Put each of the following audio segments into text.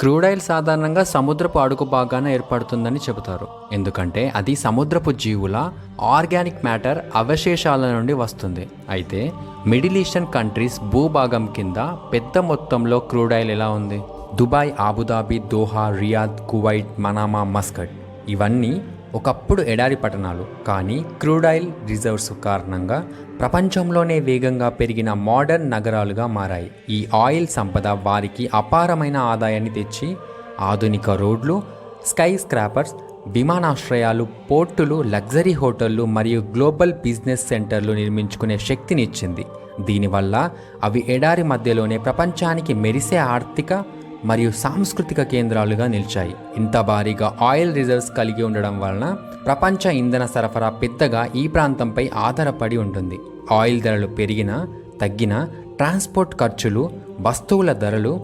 Crude oil సాధారణంగా సముద్రపు అడుగు భాగాన ఏర్పడుతుందని చెబుతారు, ఎందుకంటే అది సముద్రపు జీవుల ఆర్గానిక్ మ్యాటర్ అవశేషాల నుండి వస్తుంది. అయితే మిడిల్ ఈస్టర్న్ కంట్రీస్ భూభాగం కింద పెద్ద మొత్తంలో క్రూడ్ ఆయిల్ ఎలా ఉంది? Dubai, Abu Dhabi, Doha, Riyadh, Kuwait, Manama, Muscat ఇవన్నీ ఒకప్పుడు ఎడారి పట్టణాలు. కానీ క్రూడ్ ఆయిల్ రిజర్వ్స్ కారణంగా ప్రపంచంలోనే వేగంగా పెరిగిన మోడర్న్ నగరాలుగా మారాయి. ఈ ఆయిల్ సంపద వారికి అపారమైన ఆదాయాన్ని తెచ్చి ఆధునిక రోడ్లు, స్కై స్క్రాపర్స్, విమానాశ్రయాలు, పోర్టులు, లగ్జరీ హోటళ్లు మరియు గ్లోబల్ బిజినెస్ సెంటర్లు నిర్మించుకునే శక్తినిచ్చింది. దీనివల్ల అవి ఎడారి మధ్యలోనే ప్రపంచానికి మెరిసే ఆర్థిక మరియు సాంస్కృతిక కేంద్రాలుగా నిలిచాయి. ఇంత భారీగా ఆయిల్ రిజర్వ్స్ కలిగి ఉండడం వలన ప్రపంచ ఇంధన సరఫరా పెద్దగా ఈ ప్రాంతంపై ఆధారపడి ఉంటుంది. ఆయిల్ ధరలు పెరిగినా తగ్గినా ట్రాన్స్పోర్ట్ ఖర్చులు, వస్తువుల ధరలు,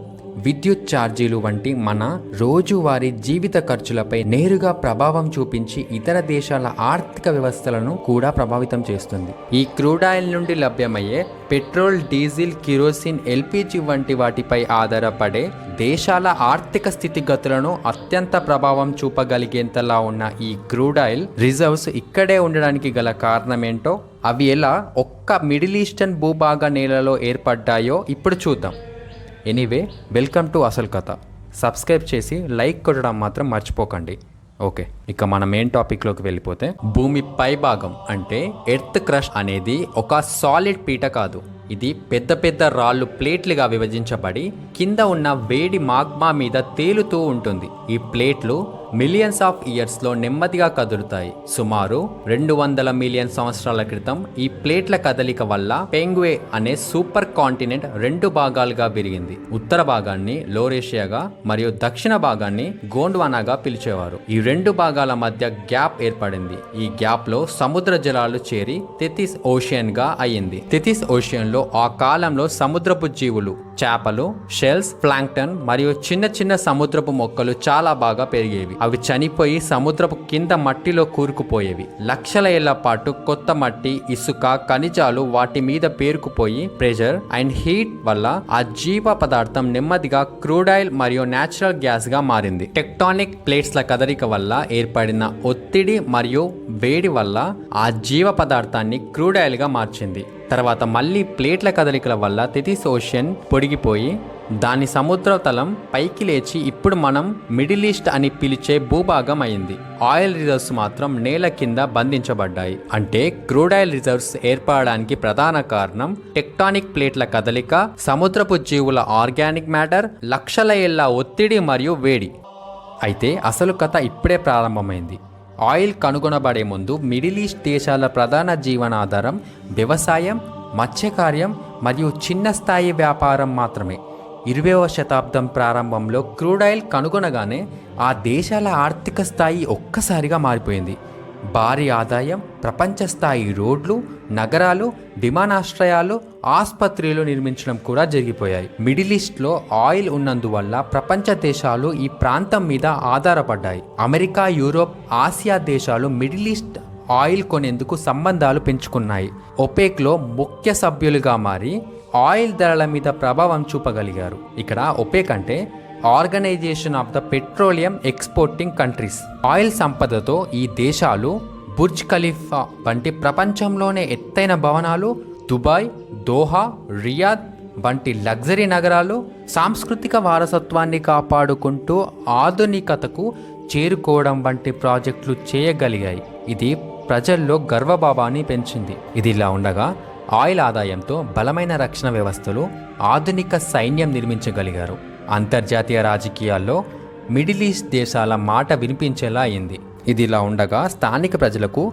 విద్యుత్ ఛార్జీలు వంటి మన రోజువారీ జీవిత ఖర్చులపై నేరుగా ప్రభావం చూపించి ఇతర దేశాల ఆర్థిక వ్యవస్థలను కూడా ప్రభావితం చేస్తుంది. ఈ క్రూడ్ ఆయిల్ నుండి లభ్యమయ్యే పెట్రోల్, డీజిల్, కిరోసిన్, ఎల్పిజి వంటి వాటిపై ఆధారపడే దేశాల ఆర్థిక స్థితిగతులను అత్యంత ప్రభావం చూపగలిగేంతలా ఉన్న ఈ క్రూడ్ ఆయిల్ రిజర్వ్స్ ఇక్కడే ఉండడానికి గల కారణమేంటో, అవి ఎలా ఒక్క మిడిల్ ఈస్టర్న్ భూభాగ నేలలో ఏర్పడ్డాయో ఇప్పుడు చూద్దాం. ఎనీవే, వెల్కమ్ టు అసలు కథ. సబ్స్క్రైబ్ చేసి లైక్ కొట్టడం మాత్రం మర్చిపోకండి. ఓకే, ఇక మన మెయిన్ టాపిక్లోకి వెళ్ళిపోతే, భూమి పై భాగం అంటే ఎర్త్ క్రష్ అనేది ఒక సాలిడ్ పీట కాదు. ఇది పెద్ద పెద్ద రాళ్ళు ప్లేట్లుగా విభజించబడి కింద ఉన్న వేడి మాగ్మా మీద తేలుతూ ఉంటుంది. ఈ ప్లేట్లు మిలియన్స్ ఆఫ్ ఇయర్స్లో నెమ్మదిగా కదులుతాయి. సుమారు 200 మిలియన్ సంవత్సరాల క్రితం ఈ ప్లేట్ల కదలిక వల్ల పెంగ్వే అనే సూపర్ కాంటినెంట్ 2 భాగాలుగా విరిగింది. ఉత్తర భాగాన్ని లోరేషియాగా మరియు దక్షిణ భాగాన్ని గోండ్వానాగా పిలిచేవారు. ఈ 2 భాగాల మధ్య గ్యాప్ ఏర్పడింది. ఈ గ్యాప్ లో సముద్ర జలాలు చేరి తెథిస్ ఓషియన్ గా అయ్యింది. తెథిస్ ఓషియన్ లో ఆ కాలంలో సముద్రపు జీవులు, చేపలు, షెల్స్, ప్లాంక్టన్ మరియు చిన్న చిన్న సముద్రపు మొక్కలు చాలా బాగా పెరిగేవి. అవి చనిపోయి సముద్రపు కింద మట్టిలో కూరుకుపోయేవి. లక్షల ఏళ్ల పాటు కొత్త మట్టి, ఇసుక, ఖనిజాలు వాటి మీద పేరుకుపోయి ప్రెషర్ అండ్ హీట్ వల్ల ఆ జీవ పదార్థం నెమ్మదిగా క్రూడ్ ఆయిల్ మరియు నేచురల్ గ్యాస్ గా మారింది. టెక్టానిక్ ప్లేట్స్ల కదలిక వల్ల ఏర్పడిన ఒత్తిడి మరియు వేడి వల్ల ఆ జీవ పదార్థాన్ని క్రూడ్ ఆయిల్ గా మార్చింది. తర్వాత మళ్ళీ ప్లేట్ల కదలికల వల్ల తెథిస్ ఓషియన్ పొడిగిపోయి దాని సముద్ర తలం పైకి లేచి ఇప్పుడు మనం మిడిల్ ఈస్ట్ అని పిలిచే భూభాగం అయింది. ఆయిల్ రిజర్వ్స్ మాత్రం నేల కింద బంధించబడ్డాయి. అంటే క్రూడ్ ఆయిల్ రిజర్వ్స్ ఏర్పడడానికి ప్రధాన కారణం టెక్టానిక్ ప్లేట్ల కదలిక, సముద్రపు జీవుల ఆర్గానిక్ మ్యాటర్, లక్షల ఏళ్ల ఒత్తిడి మరియు వేడి. అయితే అసలు కథ ఇప్పుడే ప్రారంభమైంది. ఆయిల్ కనుగొనబడే ముందు మిడిల్ ఈస్ట్ దేశాల ప్రధాన జీవనాధారం వ్యవసాయం, మత్స్యకార్యం మరియు చిన్న స్థాయి వ్యాపారం మాత్రమే. 20వ శతాబ్దం ప్రారంభంలో క్రూడ్ ఆయిల్ కనుగొనగానే ఆ దేశాల ఆర్థిక స్థాయి ఒక్కసారిగా మారిపోయింది. భారీ ఆదాయం, ప్రపంచ స్థాయి రోడ్లు, నగరాలు, విమానాశ్రయాలు, ఆసుపత్రులు నిర్మించడం కూడా జరిగిపోయాయి. మిడిల్ ఈస్ట్లో ఆయిల్ ఉన్నందువల్ల ప్రపంచ దేశాలు ఈ ప్రాంతం మీద ఆధారపడ్డాయి. అమెరికా, యూరోప్, ఆసియా దేశాలు మిడిల్ ఈస్ట్ ఆయిల్ కొనేందుకు సంబంధాలు పెంచుకున్నాయి. ఒపెక్లో ముఖ్య సభ్యులుగా మారి ఆయిల్ ధరల మీద ప్రభావం చూపగలిగారు. ఇక్కడ ఒపెక్ అంటే organization of the petroleum exporting countries. Oil సంపదతో ఈ దేశాలు బుర్జ్ ఖలీఫా వంటి ప్రపంచంలోనే ఎత్తైన భవనాలు, దుబాయ్, దోహా, రియాద్ వంటి లగ్జరీ నగరాలు, సాంస్కృతిక వారసత్వాన్ని కాపాడుకుంటూ ఆధునికతకు చేరుకోవడం వంటి ప్రాజెక్టులు చేయగలిగాయి. ఇది ప్రజల్లో గర్వభావాన్ని పెంచింది. ఇది ఇలా ఉండగా ఆయిల్ ఆదాయంతో బలమైన రక్షణ వ్యవస్థలు, ఆధునిక సైన్యం నిర్మించగలిగారు. అంతర్జాతీయ రాజకీయాల్లో మిడిల్ ఈస్ట్ దేశాల మాట వినిపించేలా అయింది. ఇది ఇలా ఉండగా స్థానిక ప్రజలకు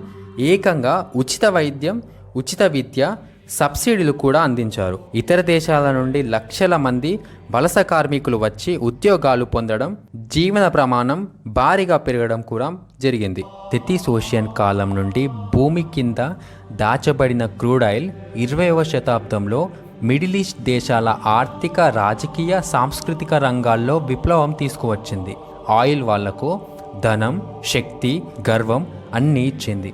ఏకంగా ఉచిత వైద్యం, ఉచిత విద్య, సబ్సిడీలు కూడా అందించారు. ఇతర దేశాల నుండి లక్షల మంది వలస కార్మికులు వచ్చి ఉద్యోగాలు పొందడం, జీవన ప్రమాణం భారీగా పెరగడం కూడా జరిగింది. తెథిస్ ఓషియన్ కాలం నుండి భూమి కింద దాచబడిన క్రూడ్ ఆయిల్ 20వ శతాబ్దంలో మిడిల్ ఈస్ట్ దేశాల ఆర్థిక, రాజకీయ, సాంస్కృతిక రంగాల్లో విప్లవం తీసుకువచ్చింది. ఆయిల్ వాళ్లకు ధనం, శక్తి, గర్వం అన్నీ ఇచ్చింది.